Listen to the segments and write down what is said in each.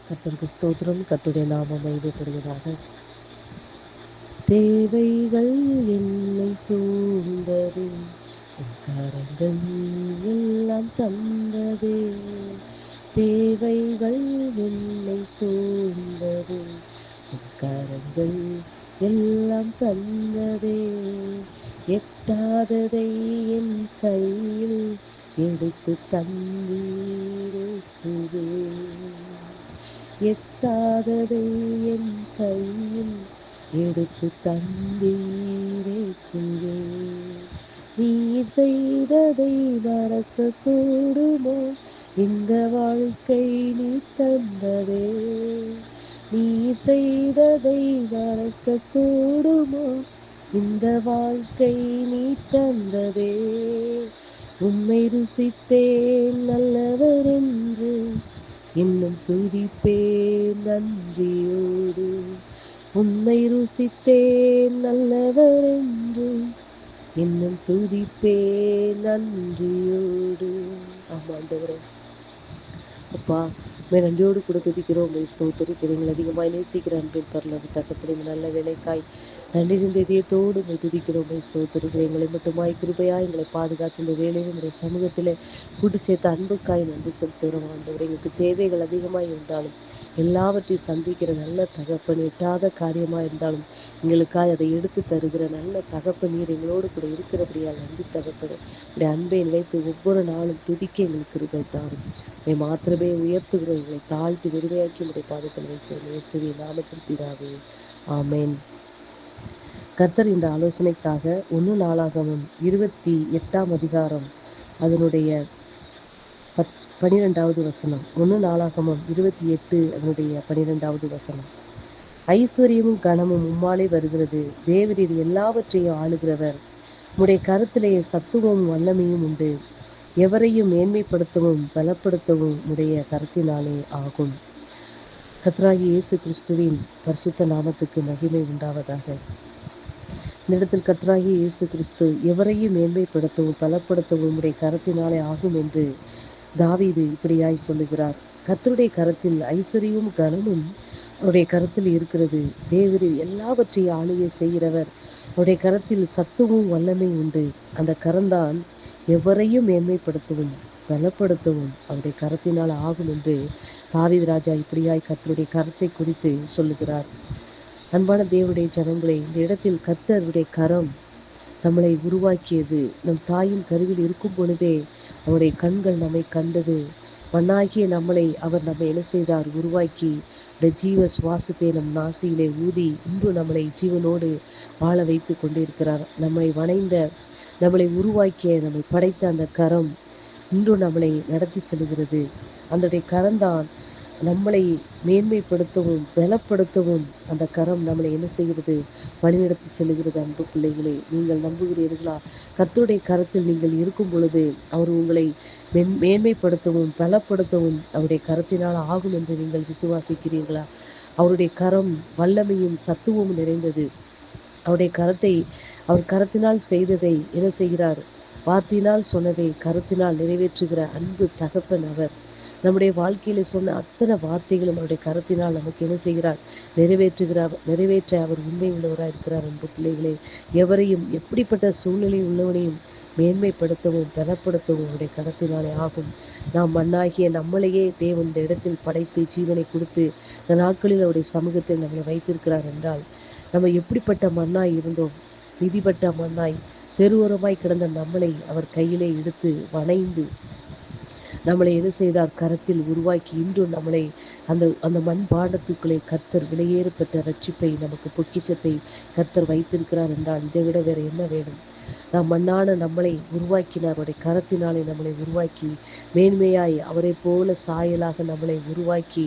கர்த்தருக்கு ஸ்தோத்திரம். கர்த்தருடைய நாமம் மகிமைப்படுவதாக. தேவைகள் என்னை சூழ்ந்தது, உன் கரங்கள் எல்லாம் தந்ததே. தேவைகள் என்னை சூழ்ந்தது, உன் கரங்கள் எல்லாம் தந்ததே. எட்டாததை என் கையில் எடுத்து தந்தீரேசுவே. எட்டாததை என் கையில் எடுத்து தந்தீரேசுவே. நீர் செய்ததை மறக்க கூடுமோ, இந்த வாழ்க்கை நீ தந்ததே. நீர் செய்ததை மறக்க கூடுமோ, இந்த வாழ்க்கை நீ தந்ததே. உம்மை ருசித்தேன் நல்லவர் என்று, இன்னும் துதிப்பேன் நன்றியோடு. உம்மை ருசித்தேன் நல்லவர் என்று, இன்னும் துதிப்பேன் நன்றியோடு. ஆமாண்டவரே, அப்பா நன்றியோடு கூட துதிக்கிறோம். உங்களை ஸ்தோத்திரிக்கிறீங்கள். அதிகமாய் நேசிக்கிற அன்பின் பரலோக தகப்பனே, நல்ல வேலைக்காய் நன்றி இருந்த இதயத்தோடு உங்களை துதிக்கிறோம். உங்களை ஸ்தோத்திரிக்கிறேன். எங்களை மட்டுமாய் கிருபையாய் எங்களை பாதுகாத்து இந்த வேலையில் உங்களுடைய சமூகத்தில் கூட்டு சேர்த்த அன்புக்காய் நன்றி செலுத்துகிறோம். ஆண்டவரே, எங்களுக்கு தேவைகள் அதிகமாய் இருந்தாலும் எல்லாவற்றையும் சந்திக்கிற நல்ல தகப்பன், எட்டாத காரியமாக இருந்தாலும் எங்களுக்காய் அதை எடுத்து தருகிற நல்ல தகப்பன் நீர் எங்களோடு கூட இருக்கிறபடியால் நன்றி தகப்பன். உடைய அன்பை நிலைத்து ஒவ்வொரு நாளும் துதிக்க எங்களுக்கு கிருபை தாரும். உங்களை மாத்திரமே உயர்த்துகிறோம். எங்களை தாழ்த்தி விடுமையாக்கி உடைய பாதத்தில் வைக்கிறோம். இயேசுவின் நாமத்தில் பிதாவே, ஆமென். கர்த்தர் இந்த ஆலோசனைக்காக 1 நாளாகமம் 28ஆம் அதிகாரம் அதனுடைய 12வது வசனம். 1 நாளாகமம் 28 அதனுடைய 12வது வசனம். ஐஸ்வர்யமும் கனமும் உம்மாலே வருகிறது, தேவரீர் எல்லாவற்றையும் ஆளுகிறவர். உம்முடைய கருத்திலே சத்துவமும் வல்லமையும் உண்டு, எவரையும் மேன்மைப்படுத்தவும் பலப்படுத்தவும் உடைய கருத்தினாலே ஆகும். கர்த்தராகிய இயேசு கிறிஸ்துவின் பரிசுத்த நாமத்துக்கு மகிமை உண்டாவதாக. இந்த இடத்தில் கர்த்தராகிய இயேசு கிறிஸ்து எவரையும் மேன்மைப்படுத்தவும் பலப்படுத்தவும் உடைய கரத்தினாலே ஆகும் என்று தாவீது இப்படியாய் சொல்லுகிறார். கர்த்தருடைய கரத்தில் ஐஸ்வர்யமும் கனமும் அவருடைய கரத்தில் இருக்கிறது. தேவரீர் எல்லாவற்றையும் ஆளுகை செய்கிறவர். அவருடைய கரத்தில் சத்துவமும் வல்லமை உண்டு. அந்த கரம்தான் எவரையும் மேன்மைப்படுத்தவும் பலப்படுத்தவும் அவருடைய கரத்தினால் ஆகும் என்று தாவீது ராஜா இப்படியாய் கர்த்தருடைய கரத்தை குறித்து சொல்லுகிறார். அன்பான தேவனுடைய ஜனங்களே, இந்த இடத்தில் கர்த்தருடைய கரம் நம்மளை உருவாக்கியது. நம் தாயின் கருவில் இருக்கும் பொழுதே அவருடைய கண்கள் நம்மை கண்டது. மண்ணாகிய நம்மை என்ன செய்தார்? உருவாக்கி ஜீவ சுவாசத்தை நம் நாசியிலே ஊதி இன்று நம்மளை ஜீவனோடு வாழ வைத்து கொண்டிருக்கிறார். நம்மளை உருவாக்கிய, நம்மை படைத்த அந்த கரம் இன்று நம்மளை நடத்தி செல்கிறது. அந்த கரம்தான் நம்மளை மேன்மைப்படுத்தவும் பலப்படுத்தவும் அந்த கரம் நம்மளை என்ன செய்கிறது? வழிநடத்தி செல்கிறது. அன்பு பிள்ளைகளே, நீங்கள் நம்புகிறீர்களா? கர்த்தருடைய கரத்தில் நீங்கள் இருக்கும் பொழுது அவர் உங்களை மேன்மைப்படுத்தவும் பலப்படுத்தவும் அவருடைய கரத்தினால் ஆகும் என்று நீங்கள் விசுவாசிக்கிறீர்களா? அவருடைய கரம் வல்லமையும் சத்துவமும் நிறைந்தது. அவர் கரத்தினால் செய்ததை என்ன செய்கிறார்? வார்த்தையினால் சொன்னதை கரத்தினால் நிறைவேற்றுகிற அன்பு தகப்பன் அவர். நம்முடைய வாழ்க்கையில சொன்ன அத்தனை வார்த்தைகளும் அவருடைய கரத்தினால் நமக்கு என்ன செய்கிறார்? நிறைவேற்ற அவர் உண்மை உள்ளவராக இருக்கிறார். அன்பு பிள்ளைகளே, எவரையும் எப்படிப்பட்ட சூழ்நிலை உள்ளவனையும் மேன்மைப்படுத்தவும் பலப்படுத்தவும் அவருடைய கரத்தினாலே ஆகும். நாம் மண்ணாகிய நம்மளையே தேவன் இந்த இடத்தில் படைத்து ஜீவனை கொடுத்து இந்த நாட்களில் அவருடைய சமூகத்தில் நம்மளை வைத்திருக்கிறார் என்றால், நம்ம எப்படிப்பட்ட மண்ணாய் இருந்தோம்? விதிப்பட்ட மண்ணாய் தெருவோரமாய் கிடந்த நம்மளை அவர் கையிலே எடுத்து வணைந்து நம்மளை என்ன செய்தார்? கரத்தில் உருவாக்கி இன்று நம்மளை அந்த மண் பாண்டத்துக்குள்ளே கர்த்தர் விலையேறப்பட்ட ரட்சிப்பை, நமக்கு பொக்கிஷத்தை கர்த்தர் வைத்திருக்கிறார் என்றால் இதை விட வேற என்ன வேணும்? நாம் மண்ணான நம்மளை உருவாக்கினார். அவருடைய கரத்தினாலே நம்மளை உருவாக்கி மேன்மையாய் அவரை போல சாயலாக நம்மளை உருவாக்கி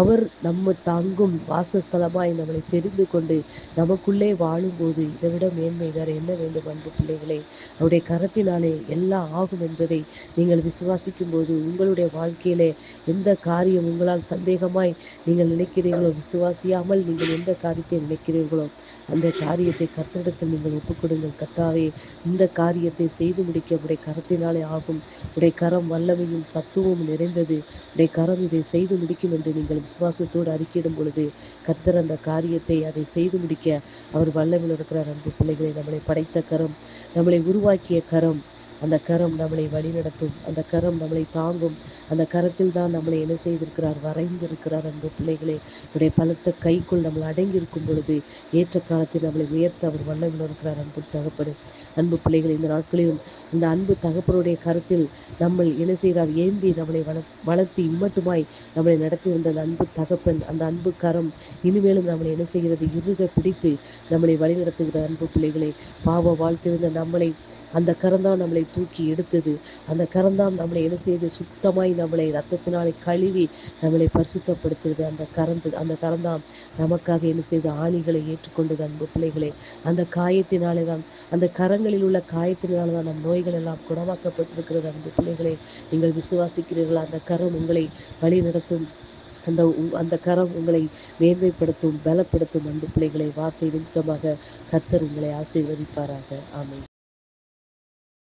அவர் நம்ம தங்கும் வாசஸ்தலமாய் நம்மளை தெரிந்து கொண்டு நமக்குள்ளே வாழும்போது இதை விட மேன்மை வேற என்ன வேண்டும்? அன்பு பிள்ளைகளே, அவருடைய கரத்தினாலே எல்லாம் ஆகும் என்பதை நீங்கள் விசுவாசிக்கும் போது உங்களுடைய வாழ்க்கையிலே எந்த காரியம் உங்களால் சந்தேகமாய் நீங்கள் நினைக்கிறீர்களோ, விசுவாசியாமல் நீங்கள் எந்த காரியத்தை நினைக்கிறீர்களோ அந்த காரியத்தை கர்த்தரிடத்தில் நீங்கள் ஒப்புக்கொடுங்கள். கர்த்தாவே, இந்த காரியத்தை செய்து முடிக்க உடைய கரத்தினாலே ஆகும். உடைய கரம் வல்லமையும் சத்துவமும் நிறைந்தது. உடைய கரம் இதை செய்து முடிக்கும் என்று நீங்கள் விசுவாசத்தோடு அறிக்கையிடும் பொழுது கர்த்தர் அந்த காரியத்தை அதை செய்து முடிக்க அவர் வல்லமையில் இருக்கிறார். அன்பு பிள்ளைகளை, நம்மளை படைத்த கரம், நம்மளை உருவாக்கிய கரம், அந்த கரம் நம்மளை வழிநடத்தும். அந்த கரம் நம்மளை தாங்கும். அந்த கரத்தில் தான் நம்மளை என்ன செய்திருக்கிறார்? வரைந்திருக்கிறார். அன்பு பிள்ளைகளே, உடைய பலத்த கைக்குள் நம்மளை அடங்கி இருக்கும் பொழுது ஏற்ற காலத்தில் நம்மளை உயர்த்த அவர் வல்லமையில் இருக்கிறார். அன்பு தகப்படு, அன்பு பிள்ளைகளை, இந்த நாட்களிலும் அந்த அன்பு தகப்பனுடைய கரத்தில் நம்மை என்ன செய்கிறார்? ஏந்தி நம்மளை வளர்த்தி இம்மட்டுமாய் நம்மளை நடத்தி வந்த அந்த அன்பு தகப்பன், அந்த அன்பு கரம் இனிமேலும் நம்மளை என்ன செய்கிறது? இறுக பிடித்து நம்மளை வழிநடத்துகிற அன்பு பிள்ளைகளை, பாவ வாழ்க்கையிருந்த நம்மளை அந்த கரம்தான் நம்மளை தூக்கி எடுத்தது. அந்த கரம்தான் நம்மளை என்ன செய்து சுத்தமாய் நம்மளை ரத்தத்தினாலே கழுவி நம்மளை பரிசுத்தப்படுத்துகிறது. அந்த கரம்தான் நமக்காக என்ன செய்து ஆணிகளை ஏற்றுக்கொண்டது. அன்பு பிள்ளைகளே, அந்த காயத்தினாலே தான், அந்த கரங்களில் உள்ள காயத்தினால தான் நம் நோய்கள் எல்லாம் குணமாக்கப்பட்டிருக்கிறது. அன்பு பிள்ளைகளே, நீங்கள் விசுவாசிக்கிறீர்களா? அந்த கரம் உங்களை வழி நடத்தும். அந்த கரம் உங்களை மேன்மைப்படுத்தும், பலப்படுத்தும். அன்பு பிள்ளைகளை, வார்த்தை நிமித்தமாக கர்த்தர் உங்களை ஆசீர்வதிப்பாராக. ஆமென்.